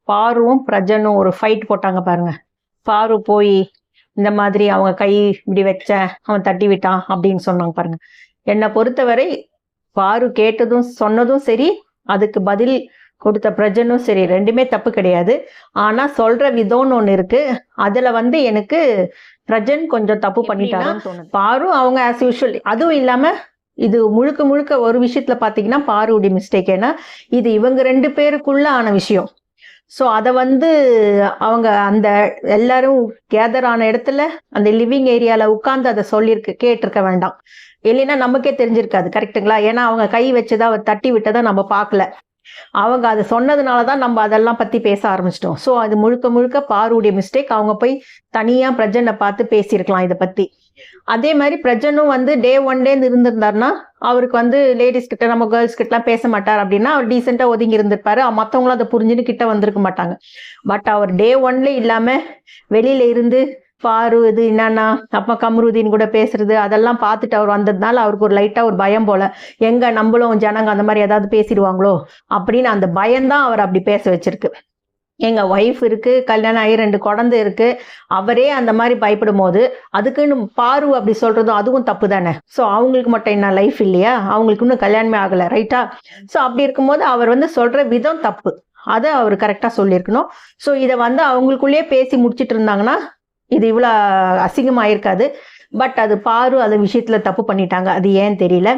பாருவும் பிரஜனும் ஒரு ஃபைட் போட்டாங்க பாருங்க. பாரு போய் இந்த மாதிரி அவங்க கை இப்படி வச்ச அவன் தட்டி விட்டான் அப்படின்னு சொன்னாங்க பாருங்க. என்னை பொறுத்தவரை பாரு கேட்டதும் சொன்னதும் சரி, அதுக்கு பதில் கொடுத்த பிரஜனும் சரி, ரெண்டுமே தப்பு கிடையாது. ஆனா சொல்ற விதம்னு ஒண்ணு இருக்கு. அதுல எனக்கு பிரஜன் கொஞ்சம் தப்பு பண்ணிட்டாருன்னு தோணுது. பாரு அவங்க ஆஸ் யூஷுவல். அதுவும் இல்லாம இது முழுக்க முழுக்க ஒரு விஷயத்துல பாத்தீங்கன்னா பாருடைய மிஸ்டேக். ஏன்னா இது இவங்க 2 பேருக்குள்ள ஆன விஷயம். ஸோ அதை அவங்க அந்த எல்லாரும் கேதர் ஆன இடத்துல அந்த லிவிங் ஏரியாவில் உட்காந்து அதை கேட்டிருக்க வேண்டாம். இல்லைன்னா நமக்கே தெரிஞ்சிருக்காது. கரெக்டுங்களா? ஏன்னா அவங்க கை வச்சதா அவர் தட்டி விட்டதை நம்ம பார்க்கல. அவங்க அதை சொன்னதுனால தான் நம்ம அதெல்லாம் பற்றி பேச ஆரம்பிச்சிட்டோம். ஸோ அது முழுக்க முழுக்க பாருடைய மிஸ்டேக். அவங்க போய் தனியாக பிரஜனை பார்த்து பேசியிருக்கலாம் இதை பற்றி. அதே மாதிரி பிரஜனும் டே 1 இருந்திருந்தாருன்னா அவருக்கு லேடிஸ் கிட்ட நம்ம கேர்ள்ஸ் கிட்டலாம் பேச மாட்டார் அப்படின்னா அவர் டீசெண்டா ஒதுங்கி இருந்திருப்பாரு. மற்றவங்களும் அதை புரிஞ்சுன்னு கிட்ட வந்திருக்க மாட்டாங்க. பட் அவர் டே 1 இல்லாம வெளியில இருந்து பாரு இது என்னன்னா அப்ப கம்ருதீன் கூட பேசுறது அதெல்லாம் பார்த்துட்டு அவர் வந்ததுனால அவருக்கு ஒரு லைட்டா ஒரு பயம் போல, எங்க நம்மளும் ஜனங்க அந்த மாதிரி ஏதாவது பேசிடுவாங்களோ அப்படின்னு அந்த பயம்தான் அவர் அப்படி பேச வச்சிருக்கு. எங்க ஒய்ஃப் இருக்கு, கல்யாணம் ஆகி 2 குழந்தை இருக்கு, அவரே அந்த மாதிரி பயப்படும் போது அதுக்குன்னு பாரு அப்படி சொல்றதும் அதுவும் தப்பு தானே. ஸோ அவங்களுக்கு மட்டும் என்ன லைஃப் இல்லையா? அவங்களுக்கு இன்னும் கல்யாணமே ஆகலை, ரைட்டா? ஸோ அப்படி இருக்கும்போது அவர் சொல்ற விதம் தப்பு. அதை அவர் கரெக்டா சொல்லியிருக்கணும். ஸோ இதை அவங்களுக்குள்ளேயே பேசி முடிச்சிட்டு இருந்தாங்கன்னா இது இவ்வளோ அசிங்கமாயிருக்காது. பட் அது பாரு அது விஷயத்துல தப்பு பண்ணிட்டாங்க. அது ஏன்னு தெரியல.